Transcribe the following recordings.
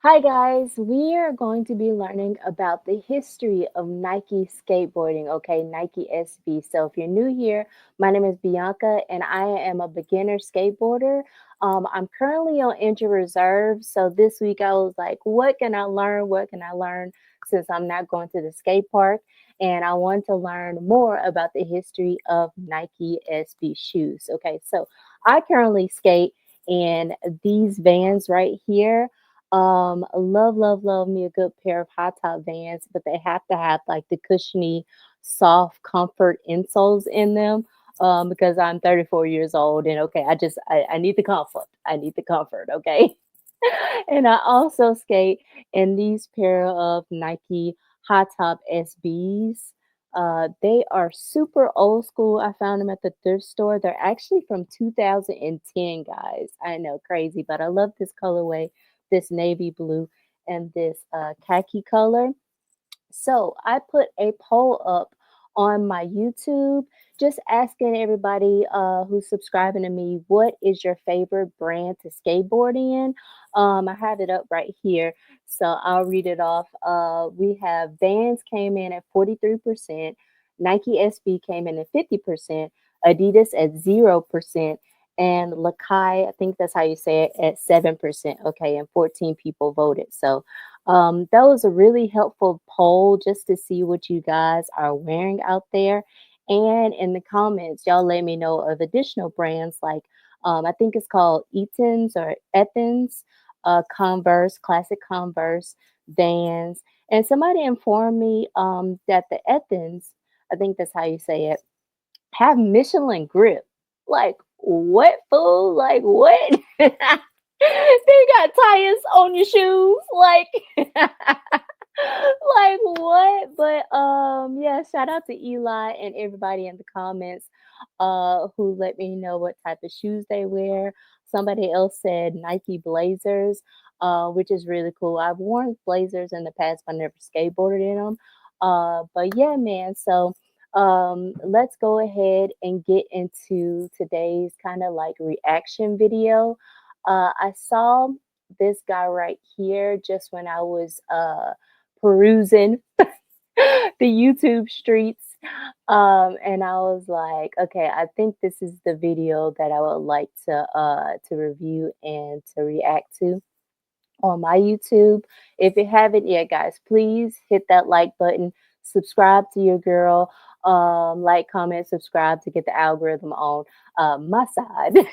Hi guys, we are going to be learning about the history of Nike skateboarding, okay, Nike SB. So if you're new here, my name is Bianca and I am a beginner skateboarder. I'm currently on injured reserve, so this week I was like, what can I learn? What can I learn since I'm not going to the skate park? And I want to learn more about the history of Nike SB shoes. Okay, so I currently skate in these Vans right here. Love me a good pair of high top Vans, but they have to have like the cushiony, soft comfort insoles in them. Because I'm 34 years old and okay, I need the comfort. I need the comfort, okay? And I also skate in these pair of Nike high top SBs. They are super old school. I found them at the thrift store. They're actually from 2010, guys. I know, crazy, but I love this colorway, this navy blue and this khaki color. So I put a poll up on my YouTube, just asking everybody who's subscribing to me, what is your favorite brand to skateboard in? I have it up right here, so I'll read it off. We have Vans came in at 43%, Nike SB came in at 50%, Adidas at 0%, and Lakai, I think that's how you say it, at 7%. Okay, and 14 people voted. So that was a really helpful poll just to see what you guys are wearing out there. And in the comments, y'all let me know of additional brands like I think it's called Eaton's or Ethan's, Converse, Classic Converse, Vans. And somebody informed me that the Ethan's, I think that's how you say it, have Michelin grip. Like, what, fool? Like, what? They got tires on your shoes. Like, like what? But yeah, shout out to Eli and everybody in the comments who let me know what type of shoes they wear. Somebody else said Nike Blazers, which is really cool. I've worn Blazers in the past, but I never skateboarded in them. But yeah, man. So let's go ahead and get into today's kind of like reaction video. I saw this guy right here just when I was perusing the YouTube streets. And I was like, okay, I think this is the video that I would like to review and to react to on my YouTube. If you haven't yet, guys, please hit that like button, subscribe to your girl, like, comment, subscribe to get the algorithm on my side.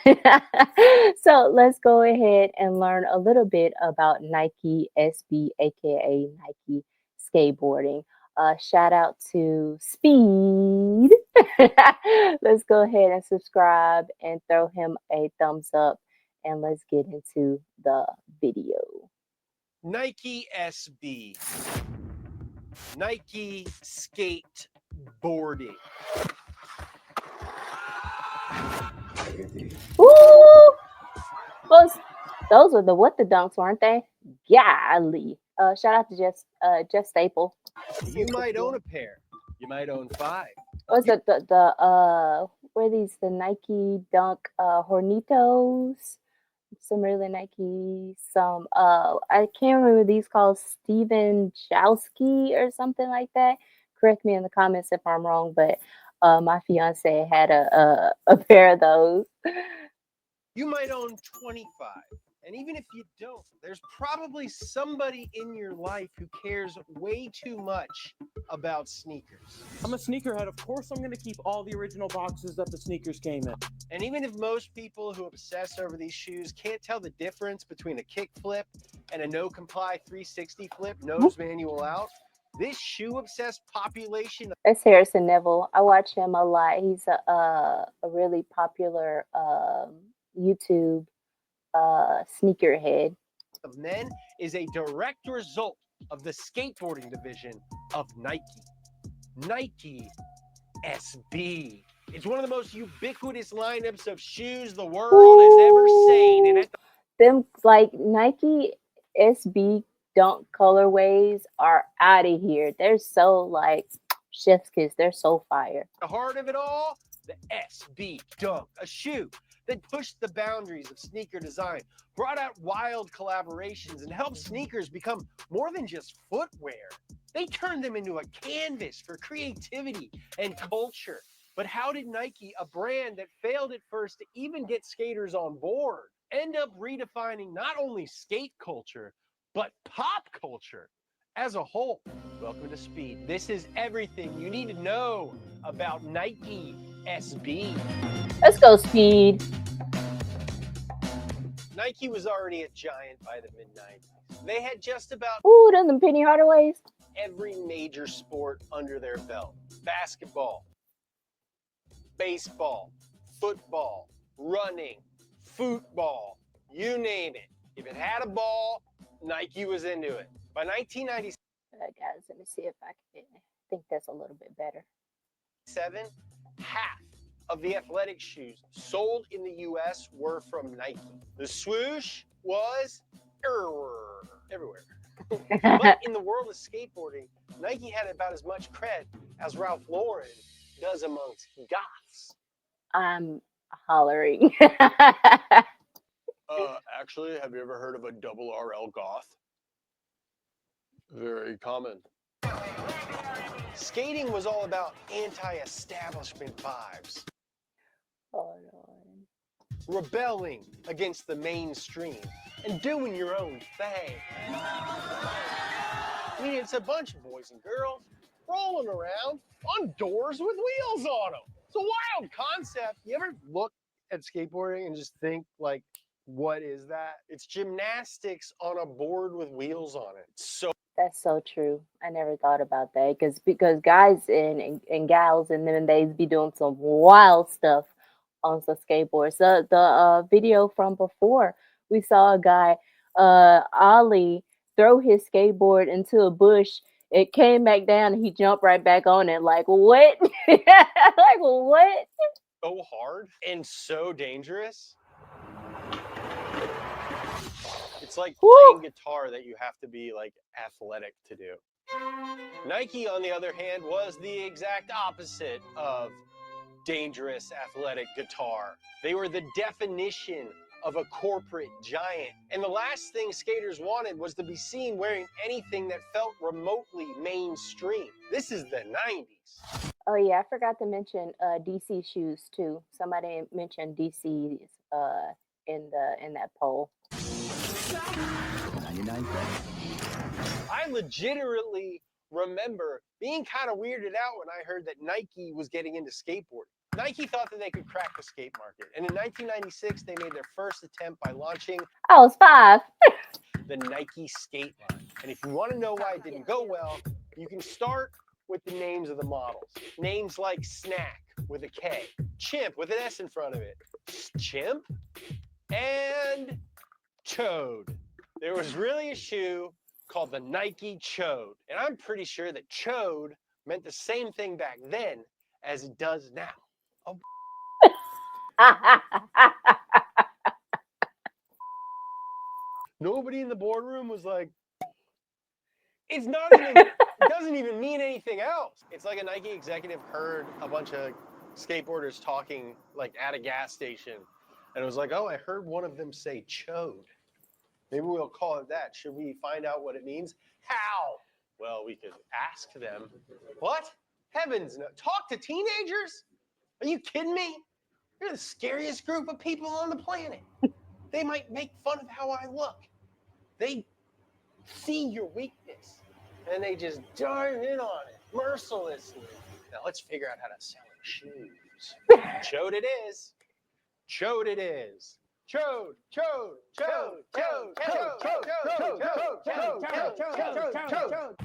So let's go ahead and learn a little bit about Nike SB, aka Nike Skateboarding. Shout out to Speed. Let's go ahead and subscribe and throw him a thumbs up and let's get into the video. Nike SB, Nike Skateboarding. Ooh, those were the what the dunks, weren't they? Golly. Shout out to Jeff Staple. You might own a pair. You might own five. What's the where these the Nike Dunk Hornitos? Some really Nike, some I can't remember these called Steven Jowski or something like that. Correct me in the comments if I'm wrong, but my fiance had a pair of those. You might own 25. And even if you don't, there's probably somebody in your life who cares way too much about sneakers. I'm a sneakerhead. Of course, I'm going to keep all the original boxes that the sneakers came in. And even if most people who obsess over these shoes can't tell the difference between a kick flip and a no comply 360 flip, nose manual out, this shoe obsessed population. That's Harrison Neville. I watch him a lot. He's a really popular YouTube sneakerhead. Of men is a direct result of the skateboarding division of Nike. Nike SB. It's one of the most ubiquitous lineups of shoes the world has ever seen. And at them like Nike SB Dunk colorways are out of here. They're so like chef's kiss. They're so fire. the heart of it all, the SB Dunk, a shoe that pushed the boundaries of sneaker design, brought out wild collaborations, and helped sneakers become more than just footwear. They turned them into a canvas for creativity and culture. But how did Nike, a brand that failed at first to even get skaters on board, end up redefining not only skate culture, but pop culture as a whole? Welcome to Speed. This is everything you need to know about Nike SB. Let's go, Speed. Nike was already a giant by the mid-90s. They had just about Ooh, them Penny Hardaways. every major sport under their belt. Basketball, baseball, football, running, football, you name it. If it had a ball, Nike was into it. By 1997, Guys, let me see if I can. I think that's a little bit better. half of the athletic shoes sold in the US were from Nike. The swoosh was everywhere. But in the world of skateboarding, Nike had about as much cred as Ralph Lauren does amongst goths. I'm hollering. Actually, have you ever heard of a double RL goth? Very common. Skating was all about anti-establishment vibes. Hold on. Rebelling against the mainstream and doing your own thing. I mean, it's a bunch of boys and girls rolling around on doors with wheels on them. It's a wild concept. You ever look at skateboarding and just think, like, what is that? It's gymnastics on a board with wheels on it. So That's so true. I never thought about that because guys and gals in them days be doing some wild stuff on the skateboards. The video from before, we saw a guy ollie throw his skateboard into a bush. It came back down and he jumped right back on it. Like what? Like what? so hard and so dangerous. It's like playing guitar that you have to be like athletic to do. Nike, on the other hand, was the exact opposite of dangerous athletic guitar. They were the definition of a corporate giant. And the last thing skaters wanted was to be seen wearing anything that felt remotely mainstream. This is the 90s. Oh yeah, I forgot to mention DC shoes too. Somebody mentioned DC's in that poll. 99 cents. I legitimately remember being kind of weirded out when I heard that Nike was getting into skateboarding. Nike thought that they could crack the skate market. And in 1996, they made their first attempt by launching I was 5. the Nike skate line. And if you want to know why it didn't go well, you can start with the names of the models. Names like Snack with a K, Chimp with an S in front of it, Chimp, and Chode. There was really a shoe called the Nike Chode. And I'm pretty sure that Chode meant the same thing back then as it does now. Oh. Nobody in the boardroom was like, it's not even, it doesn't even mean anything else. It's like a Nike executive heard a bunch of skateboarders talking like at a gas station. And it was like, oh, I heard one of them say chode. Maybe we'll call it that. Should we find out what it means? How? Well, we could ask them. What? Heavens no. Talk to teenagers? Are you kidding me? You're the scariest group of people on the planet. They might make fun of how I look. They see your weakness and they just dive in on it mercilessly. Now let's figure out how to sell shoes. Chode it is. Chode it is. Chode, chode, chode, chode, chode, chode, chode, chode, chode, chode.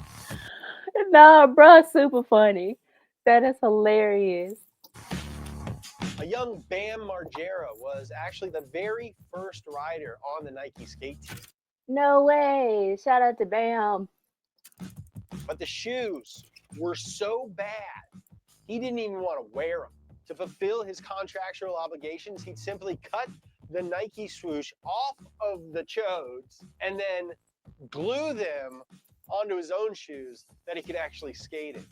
Nah, bro, super funny. That is hilarious. A young Bam Margera was actually the very first rider on the Nike skate team. No way. Shout out to Bam. But the shoes were so bad, he didn't even want to wear them. To fulfill his contractual obligations, he'd simply cut the Nike swoosh off of the chodes and then glue them onto his own shoes that he could actually skate in.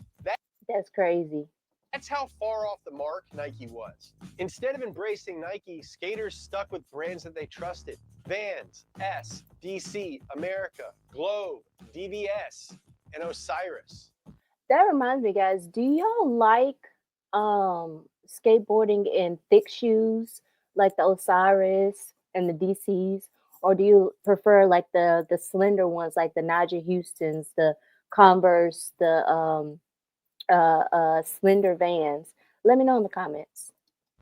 That's crazy. That's how far off the mark Nike was. Instead of embracing Nike, skaters stuck with brands that they trusted. Vans, S, DC, America, Globe, DVS, and Osiris. That reminds me, guys, do y'all like skateboarding in thick shoes like the Osiris and the DCs? Or do you prefer like the slender ones like the Najee Houstons, the Converse, the slender Vans? Let me know in the comments.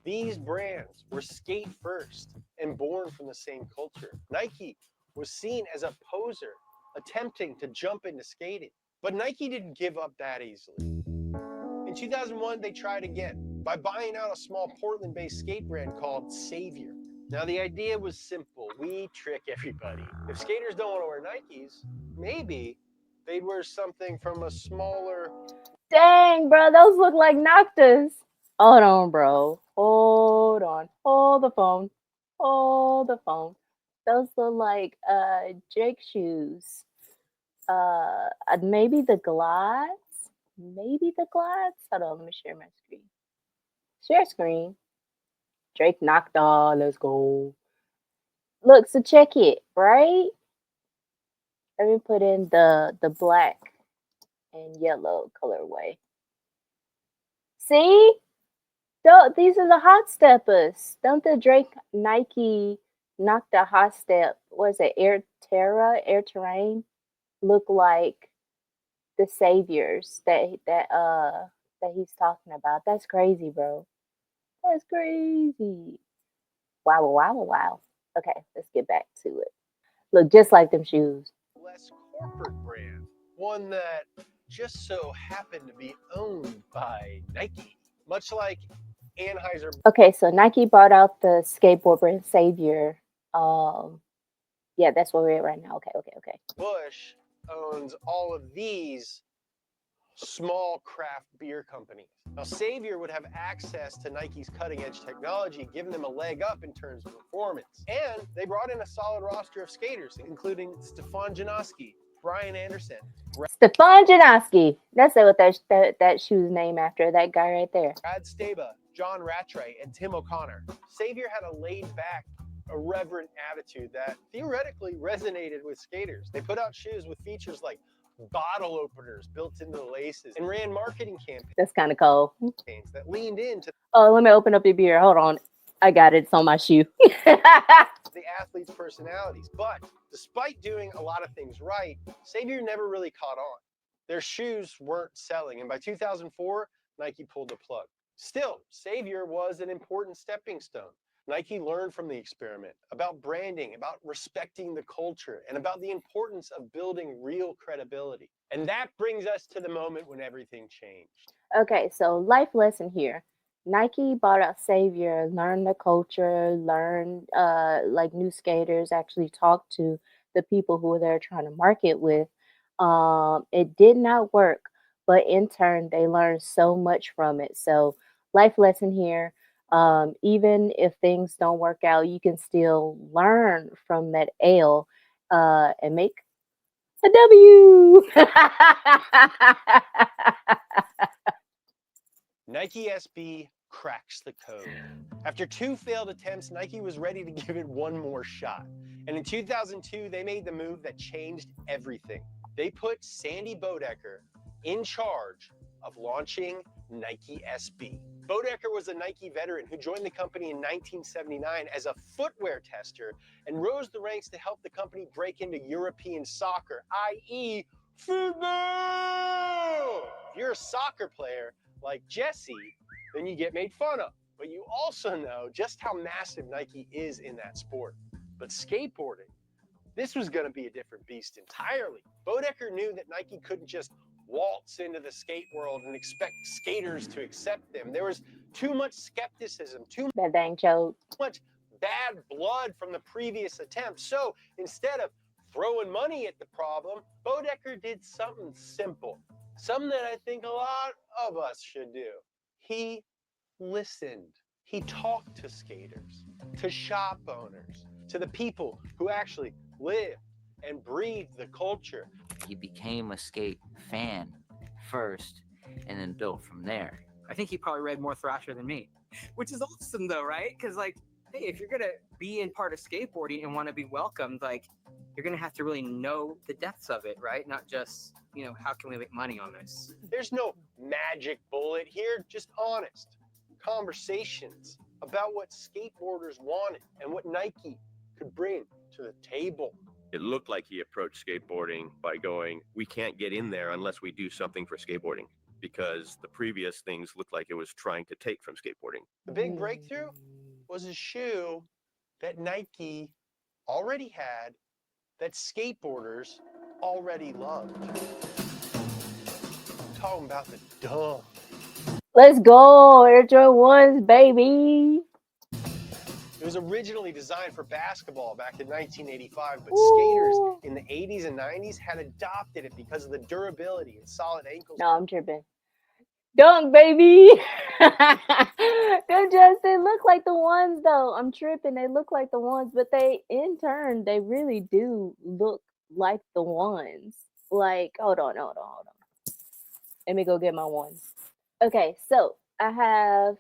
These brands were skate first and born from the same culture. Nike was seen as a poser attempting to jump into skating. But Nike didn't give up that easily. In 2001, they tried again by buying out a small Portland-based skate brand called Savior. Now, the idea was simple. We trick everybody. If skaters don't want to wear Nikes, maybe they'd wear something from a smaller... Dang, bro, those look like Noctas. Hold on, bro. Hold on. Hold the phone. Hold the phone. Those look like Jake shoes. Maybe the glides. Maybe the glides. Hold on, let me share my screen. Share screen. Drake knocked off. Let's go. Look, so check it, right? Let me put in the black and yellow colorway. See? These are the hot steppers. Don't the Drake Nike knock the hot step? Was it Air Terrain? Look like the saviors that he's talking about. That's crazy, bro. That's crazy. Wow, wow, wow, wow. Okay, let's get back to it. Look just like them shoes. less corporate brand, one that just so happened to be owned by Nike, much like Anheuser Okay, so Nike bought out the skateboard brand Savior. Yeah, that's where we're at right now. Okay. Busch owns all of these small craft beer companies. Now, Savior would have access to Nike's cutting edge technology, giving them a leg up in terms of performance. And they brought in a solid roster of skaters, including Stefan Janoski, Brian Anderson, Stefan Janoski. That's what that shoe's named after. That guy right there. Brad Staba, John Rattray, and Tim O'Connor. Savior had a laid back, irreverent attitude that theoretically resonated with skaters. They put out shoes with features like bottle openers built into the laces and ran marketing campaigns That's kind of cool. that leaned into Oh, let me open up your beer. Hold on. I got it. It's on my shoe. the athletes' personalities. But despite doing a lot of things right, Savior never really caught on. Their shoes weren't selling, and by 2004, Nike pulled the plug. Still, Savior was an important stepping stone. Nike learned from the experiment about branding, about respecting the culture, and about the importance of building real credibility. And that brings us to the moment when everything changed. Okay, so life lesson here. Nike bought out Savior, learned the culture, learned like new skaters, actually talk to the people who they're trying to market with. It did not work, but in turn, they learned so much from it. So, life lesson here. Even if things don't work out, you can still learn from that L and make a W. Nike SB cracks the code. After 2 failed attempts, Nike was ready to give it one more shot. And in 2002, they made the move that changed everything. They put Sandy Bodecker in charge of launching Nike SB. Bodecker was a Nike veteran who joined the company in 1979 as a footwear tester and rose the ranks to help the company break into European soccer, i.e. football! If you're a soccer player like Jesse, then you get made fun of. But you also know just how massive Nike is in that sport. But skateboarding, this was going to be a different beast entirely. Bodecker knew that Nike couldn't just waltz into the skate world and expect skaters to accept them. There was too much skepticism, too That dang joke. much bad blood from the previous attempt. So instead of throwing money at the problem, Bodecker did something simple, something that I think a lot of us should do. He listened. He talked to skaters, to shop owners, to the people who actually live and breathe the culture. He became a skate fan first and then built from there. I think he probably read more Thrasher than me, which is awesome though, right? Because like, hey, if you're gonna be in part of skateboarding and want to be welcomed, like, you're gonna have to really know the depths of it, right? Not just, how can we make money on this? There's no magic bullet here, just honest conversations about what skateboarders wanted and what Nike could bring to the table. It looked like he approached skateboarding by going, we can't get in there unless we do something for skateboarding, because the previous things looked like it was trying to take from skateboarding. The big breakthrough was a shoe that Nike already had, that skateboarders already loved. I'm talking about the Dunk. Let's go, Air Jordan 1s, baby. It was originally designed for basketball back in 1985, but Ooh. skaters in the 80s and 90s had adopted it because of the durability and solid ankles. No, I'm tripping. Dunk, baby. They look like the ones though. I'm tripping. They look like the ones, but they in turn they really do look like the ones. Like, hold on. Let me go get my ones. Okay, so I have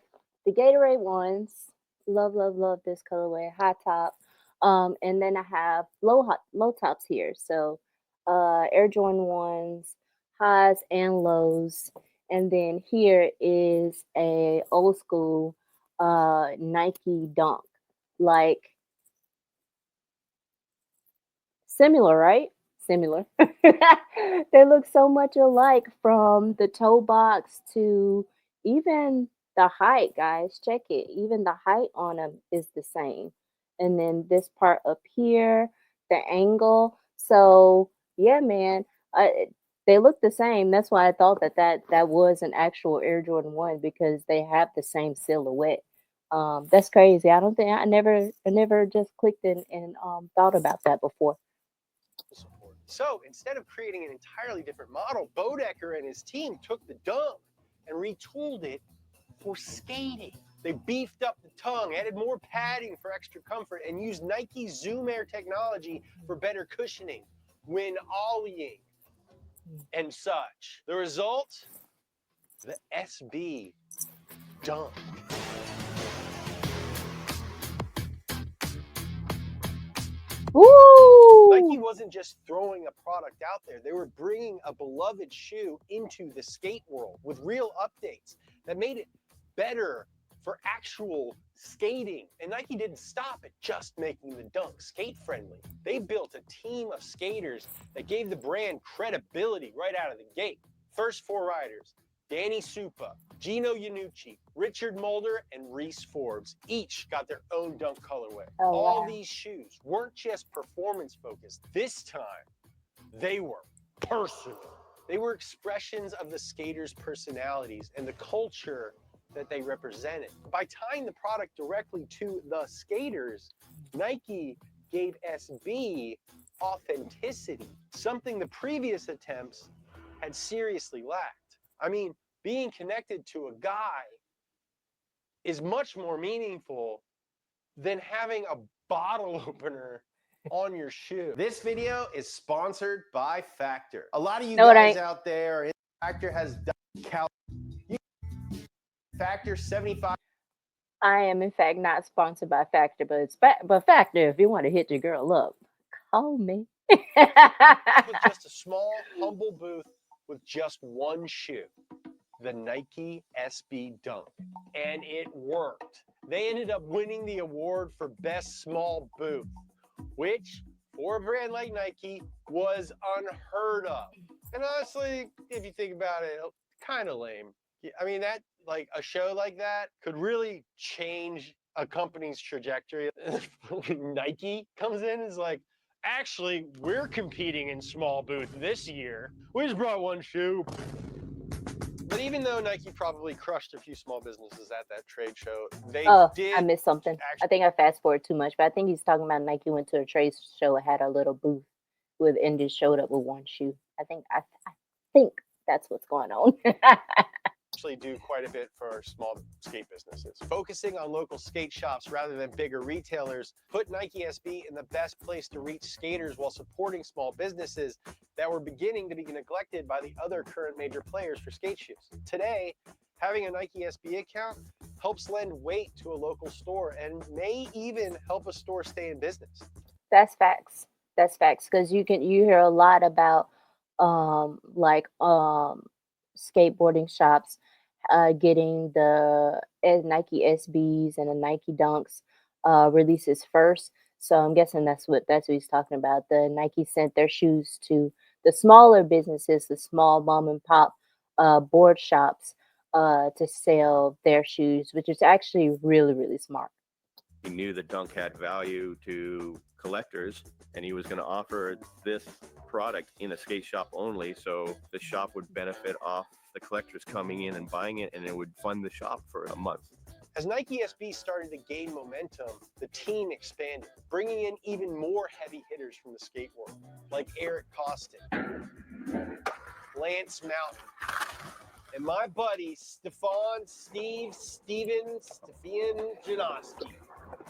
the Gatorade ones. Love this colorway. High top. And then I have low tops here. So Air Jordan ones, highs and lows. And then here is a old school Nike Dunk. Like similar, right? Similar. They look so much alike, from the toe box to even the height, guys. Check it. Even the height on them is the same. And then this part up here, the angle. So, yeah, man, they look the same. That's why I thought that was an actual Air Jordan 1, because they have the same silhouette. That's crazy. I don't think I never just clicked and thought about that before. So instead of creating an entirely different model, Bodecker and his team took the Dunk and retooled it for skating. They beefed up the tongue, added more padding for extra comfort, and used Nike Zoom Air technology for better cushioning when ollieing and such. The result? The SB Dunk. Woo! Nike wasn't just throwing a product out there. They were bringing a beloved shoe into the skate world with real updates that made it better for actual skating. And Nike didn't stop at just making the Dunk skate friendly. They built a team of skaters that gave the brand credibility right out of the gate. First four riders: Danny Supa, Gino Iannucci, Richard Mulder, and Reese Forbes each got their own Dunk colorway. Oh, All wow. these shoes weren't just performance focused. This time, they were personal. They were expressions of the skaters' personalities and the culture that they represented. By tying the product directly to the skaters, Nike gave SB authenticity, something the previous attempts had seriously lacked. I mean, being connected to a guy is much more meaningful than having a bottle opener on your shoe. This video is sponsored by Factor. A lot of you No, it guys ain't. out there, Factor has done Factor 75. I am in fact not sponsored by Factor, but but Factor, if you want to hit your girl up, call me. With just a small, humble booth with just one shoe, the Nike SB Dunk. And it worked. They ended up winning the award for Best Small Booth, which, for a brand like Nike, was unheard of. And honestly, if you think about it, kind of lame. I mean, a show like that could really change a company's trajectory. Nike comes in and is like, actually, we're competing in small booth this year. We just brought one shoe. But even though Nike probably crushed a few small businesses at that trade show, they did. I missed something. I think I fast forward too much, but I think he's talking about Nike went to a trade show and had a little booth with and just showed up with one shoe. I think that's what's going on. Actually do quite a bit for small skate businesses. Focusing on local skate shops rather than bigger retailers put Nike SB in the best place to reach skaters while supporting small businesses that were beginning to be neglected by the other current major players for skate shoes. Today, Having a Nike SB account helps lend weight to a local store and may even help a store stay in business. That's facts. That's facts because you hear a lot about like skateboarding shops getting the Nike SBs and the Nike Dunks releases first. So I'm guessing that's what he's talking about. The Nike sent their shoes to the smaller businesses, the small mom and pop board shops to sell their shoes, which is actually really really smart. He knew the Dunk had value to collectors, and he was going to offer this product in a skate shop only, so the shop would benefit off the collectors coming in and buying it, and it would fund the shop for a month. As Nike SB started to gain momentum, the team expanded, bringing in even more heavy hitters from the skate world, like Eric Costin, Lance Mountain, and my buddy Steven Janoski.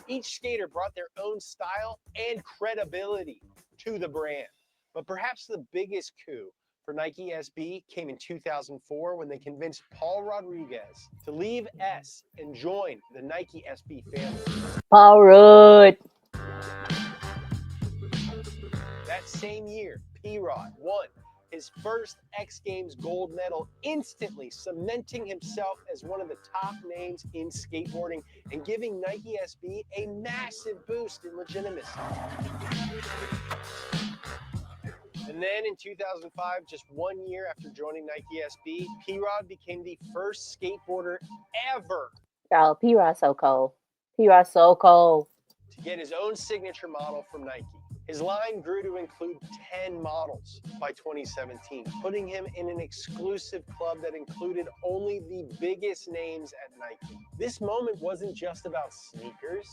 Each skater brought their own style and credibility to the brand. But perhaps the biggest coup for Nike SB came in 2004 when they convinced Paul Rodriguez to leave S and join the Nike SB family. Paul Rudd. That same year, P-Rod won his first X Games gold medal, instantly cementing himself as one of the top names in skateboarding and giving Nike SB a massive boost in legitimacy. And then in 2005, just 1 year after joining Nike SB, P-Rod became the first skateboarder ever Oh, P-Rod so cold. P-Rod so cold. to get his own signature model from Nike. His line grew to include 10 models by 2017, putting him in an exclusive club that included only the biggest names at Nike. This moment wasn't just about sneakers.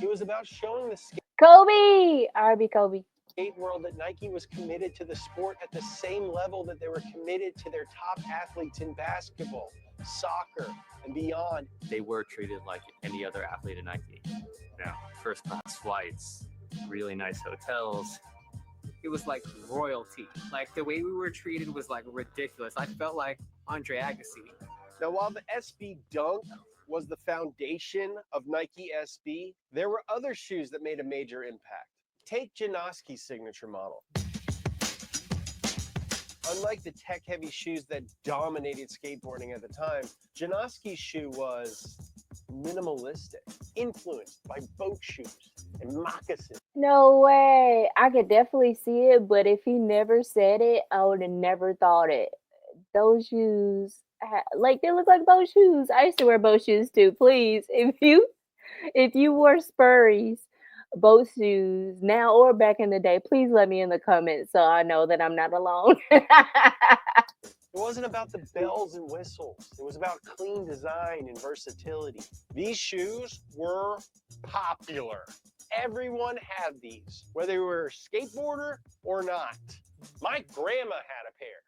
It was about showing the Kobe. RB Kobe. skate world that Nike was committed to the sport at the same level that they were committed to their top athletes in basketball, soccer, and beyond. They were treated like any other athlete in Nike. Now, first class flights, really nice hotels. It was like royalty. Like the way we were treated was like ridiculous. I felt like Andre Agassi. Now, while the SB Dunk was the foundation of Nike SB, there were other shoes that made a major impact. Take Janoski's signature model. Unlike the tech-heavy shoes that dominated skateboarding at the time, Janoski's shoe was minimalistic, influenced by boat shoes and moccasins. No way. I could definitely see it, but if he never said it, I would have never thought it. Those shoes, like they look like boat shoes. I used to wear boat shoes too. Please, if you wore Spurries, boat shoes now or back in the day, please let me in the comments so I know that I'm not alone. It wasn't about the bells and whistles. It was about clean design and versatility. These shoes were popular. Everyone had these, whether you were a skateboarder or not. My grandma had a pair.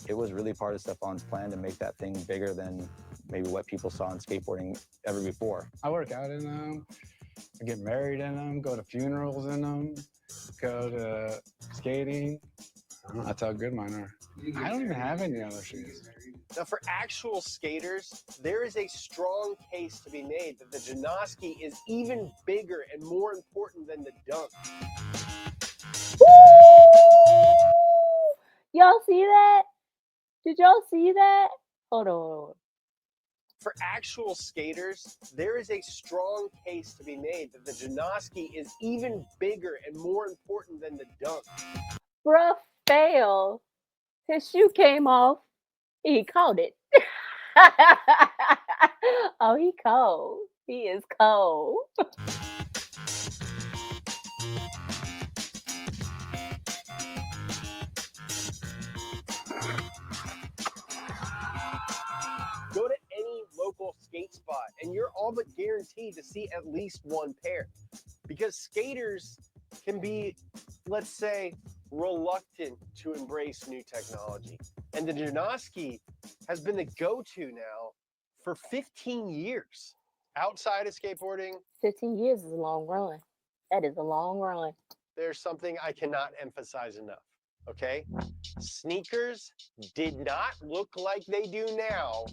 It was really part of Stefan's plan to make that thing bigger than maybe what people saw in skateboarding ever before. I work out in them, I get married in them, go to funerals in them, go to skating. That's how good mine are. I don't even have any other shoes. Now, for actual skaters, there is a strong case to be made that the Janoski is even bigger and more important than the Dunk. Woo! Y'all see that? Did y'all see that? Hold on. For actual skaters, there is a strong case to be made that the Janoski is even bigger and more important than the Dunk. Bruh fail. His shoe came off. He caught it. Oh, he cold. He is cold. Go to any local skate spot and you're all but guaranteed to see at least one pair. Because skaters can be, let's say, reluctant to embrace new technology. And the Janoski has been the go-to now for 15 years. Outside of skateboarding, 15 years is a long run. That is a long run. there's something I cannot emphasize enough. okay? Sneakers did not look like they do now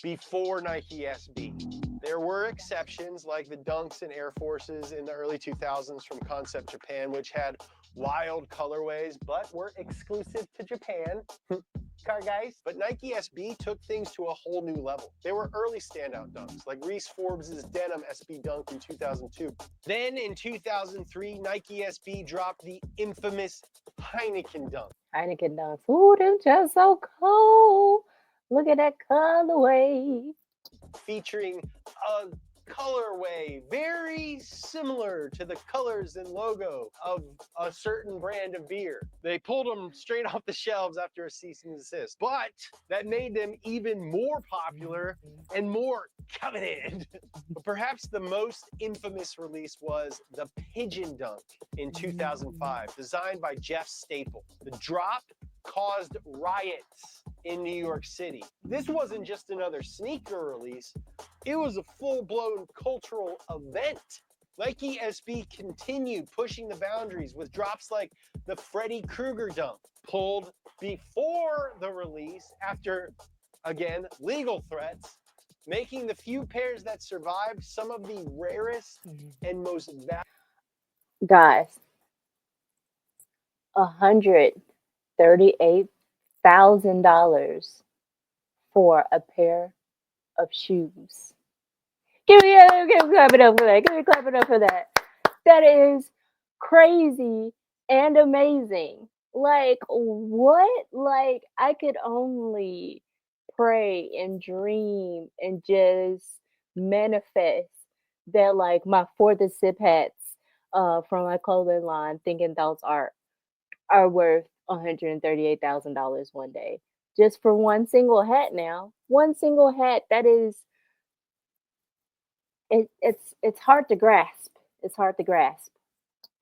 before Nike SB. There were exceptions like the Dunks and Air Forces in the early 2000s from Concept Japan, which had wild colorways, but were exclusive to Japan. Car guys. But Nike SB took things to a whole new level. They were early standout dunks, like Reese Forbes' denim SB dunk in 2002. Then in 2003, Nike SB dropped the infamous Heineken dunk. Heineken dunks. Ooh, them just so cold. Look at that colorway. Featuring a colorway very similar to the colors and logo of a certain brand of beer. They pulled them straight off the shelves after a cease and desist, but that made them even more popular and more coveted. But perhaps the most infamous release was the Pigeon Dunk in 2005, designed by Jeff Staple. The drop caused riots in New York City. This wasn't just another sneaker release, it was a full-blown cultural event. Nike SB continued pushing the boundaries with drops like the Freddy Krueger dunk, pulled before the release after, again, legal threats, making the few pairs that survived some of the rarest and most valuable. Guys, $138,000 for a pair of shoes. Give me clap it up for that. Give me clap it up for that. That is crazy and amazing. Like what? Like I could only pray and dream and just manifest that like my fourth and sip hats from my clothing line thinking those are worth $138,000 one day. Just for one single hat now. One single hat that is it's hard to grasp. It's hard to grasp.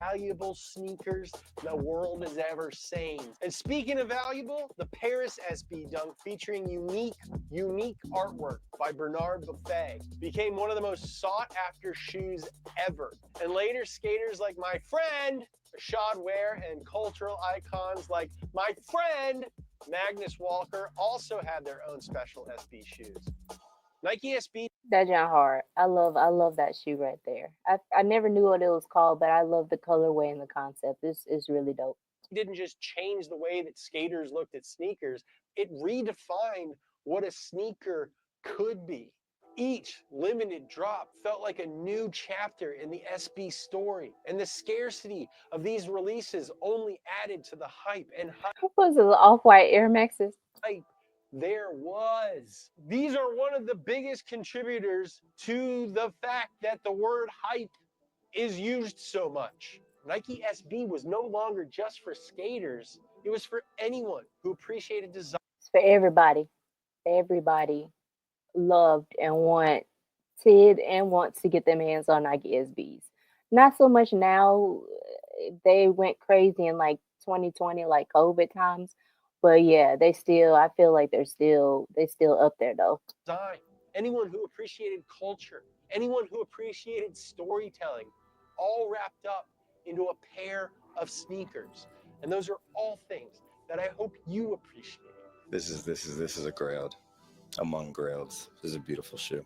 Valuable sneakers the world has ever seen. And speaking of valuable, the Paris SB Dunk featuring unique artwork by Bernard Buffet became one of the most sought after shoes ever. And later skaters like my friend Rashad Ware and cultural icons like my friend Magnus Walker also had their own special SB shoes. Nike SB That John hard. I love that shoe right there. I never knew what it was called, but I love the colorway and the concept. This is really dope. didn't just change the way that skaters looked at sneakers, it redefined what a sneaker could be. Each limited drop felt like a new chapter in the SB story, and the scarcity of these releases only added to the hype and What was it? Off-white Air Maxes? hype there was. These are one of the biggest contributors to the fact that the word hype is used so much. Nike SB was no longer just for skaters, it was for anyone who appreciated design. It's for everybody. Everybody loved and wants to get them hands on Nike SBs. Not so much now. They went crazy in like 2020, like COVID times. But yeah, they still. I feel like they still up there though. Design. Anyone who appreciated culture, anyone who appreciated storytelling, all wrapped up into a pair of sneakers. And those are all things that I hope you appreciate. This is a grail among grails. This is a beautiful shoe.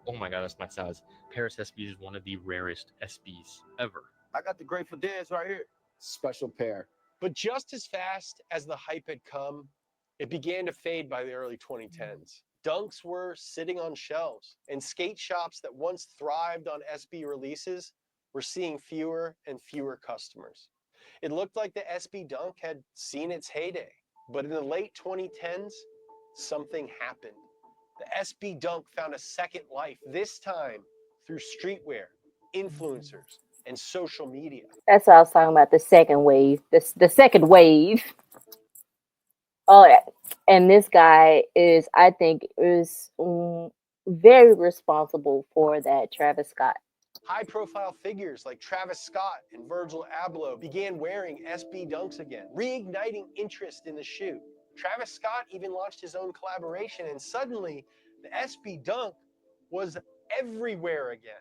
Oh my god, that's my size. Paris SB is one of the rarest SBs ever. I got the Grateful Dead right here. Special pair. But just as fast as the hype had come, it began to fade by the early 2010s. Dunks were sitting on shelves, and skate shops that once thrived on SB releases were seeing fewer and fewer customers. It looked like the SB Dunk had seen its heyday, but in the late 2010s, something happened. The SB Dunk found a second life, this time through streetwear, influencers, and social media. That's what I was talking about. The second wave. The second wave. Oh, yeah. And this guy is, I think, is very responsible for that. Travis Scott. High-profile figures like Travis Scott and Virgil Abloh began wearing SB Dunks again, reigniting interest in the shoe. Travis Scott even launched his own collaboration, and suddenly the SB Dunk was everywhere again.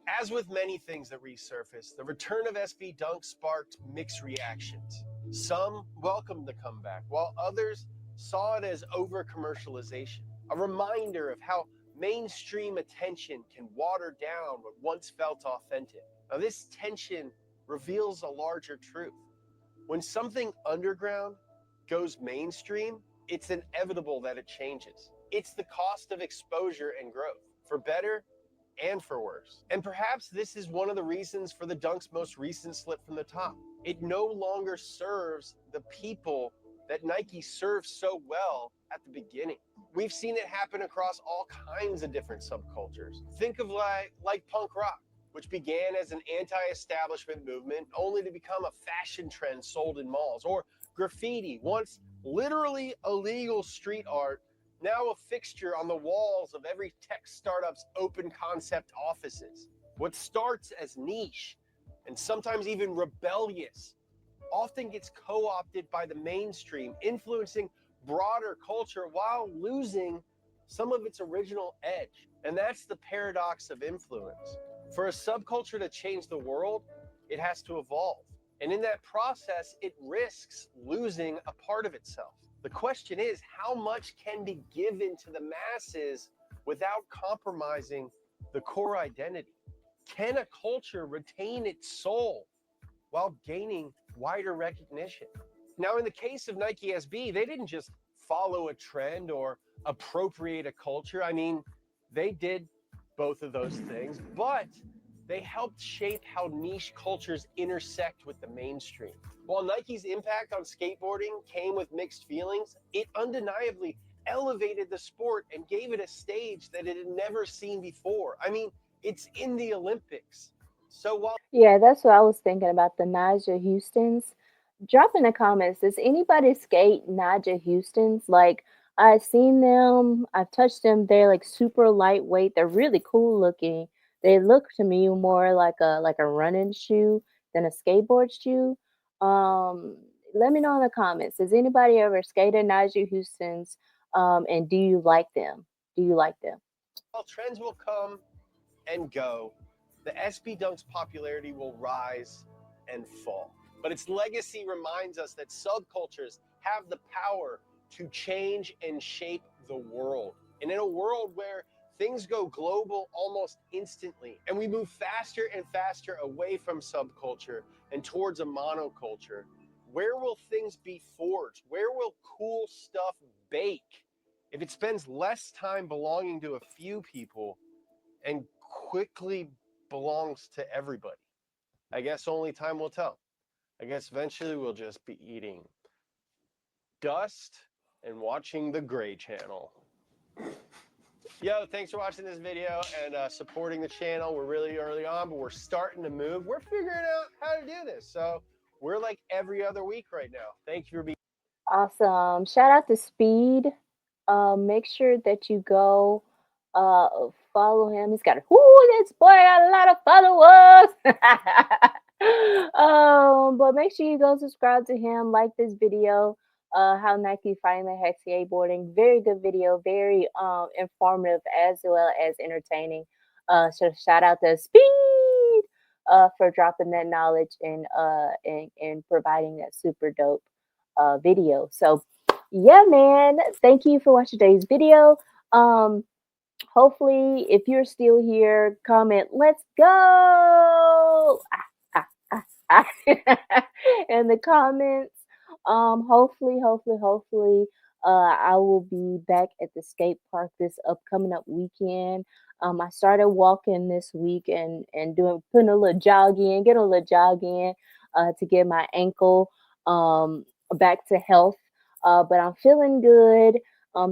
As with many things that resurface, the return of SB Dunk sparked mixed reactions. Some welcomed the comeback, while others saw it as over commercialization, a reminder of how mainstream attention can water down what once felt authentic. Now, this tension reveals a larger truth. When something underground goes mainstream, it's inevitable that it changes. It's the cost of exposure and growth, for better and for worse. And perhaps this is one of the reasons for the Dunk's most recent slip from the top. It no longer serves the people that Nike served so well at the beginning. We've seen it happen across all kinds of different subcultures. Think of like punk rock, which began as an anti-establishment movement only to become a fashion trend sold in malls, or graffiti, once literally illegal street art, now a fixture on the walls of every tech startup's open concept offices. What starts as niche and sometimes even rebellious often gets co-opted by the mainstream, influencing broader culture while losing some of its original edge. And that's the paradox of influence. For a subculture to change the world, it has to evolve. And in that process, it risks losing a part of itself. The question is, how much can be given to the masses without compromising the core identity? Can a culture retain its soul while gaining wider recognition? Now, in the case of Nike SB, they didn't just follow a trend or appropriate a culture. I mean, they did both of those things, but they helped shape how niche cultures intersect with the mainstream. While Nike's impact on skateboarding came with mixed feelings, it undeniably elevated the sport and gave it a stage that it had never seen before. I mean, it's in the Olympics. So while Yeah, that's what I was thinking about the Naja Houstons. Drop in the comments, does anybody skate Naja Houstons? Like, I've seen them, I've touched them, they're like super lightweight, they're really cool looking. They look to me more like a running shoe than a skateboard shoe. Um, Let me know in the comments. Does anybody ever skated Naja Houstons? And do you like them? Do you like them? trends will come and go, the SB Dunk's popularity will rise and fall. But its legacy reminds us that subcultures have the power to change and shape the world. And in a world where things go global almost instantly, and we move faster and faster away from subculture and towards a monoculture, where will things be forged? Where will cool stuff bake? If it spends less time belonging to a few people and quickly belongs to everybody. I guess only time will tell. I guess eventually we'll just be eating dust and watching the Gray Channel. Yo, thanks for watching this video and supporting the channel. We're really early on, but we're starting to move. We're figuring out how to do this. So we're like every other week right now. Thank you for being. Awesome. Shout out to Speed. Make sure that you go uh follow him. He's got this boy got a lot of followers. But make sure you go subscribe to him, like this video, how Nike finally had skateboarding. Very good video, very informative as well as entertaining. So shout out to Speed for dropping that knowledge and providing that super dope video. So yeah, man, thank you for watching today's video. Um, Hopefully, if you're still here, comment, let's go in the comments. Hopefully, I will be back at the skate park this upcoming up weekend. I started walking this week and doing putting a little jog in, getting a little jog in, to get my ankle back to health. But I'm feeling good.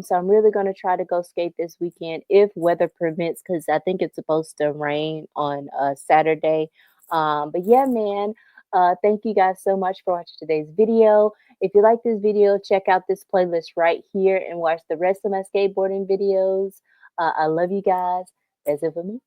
So I'm really gonna try to go skate this weekend if weather permits, because I think it's supposed to rain on Saturday. But yeah, man. Thank you guys so much for watching today's video. If you like this video, check out this playlist right here and watch the rest of my skateboarding videos. I love you guys. That's it for me.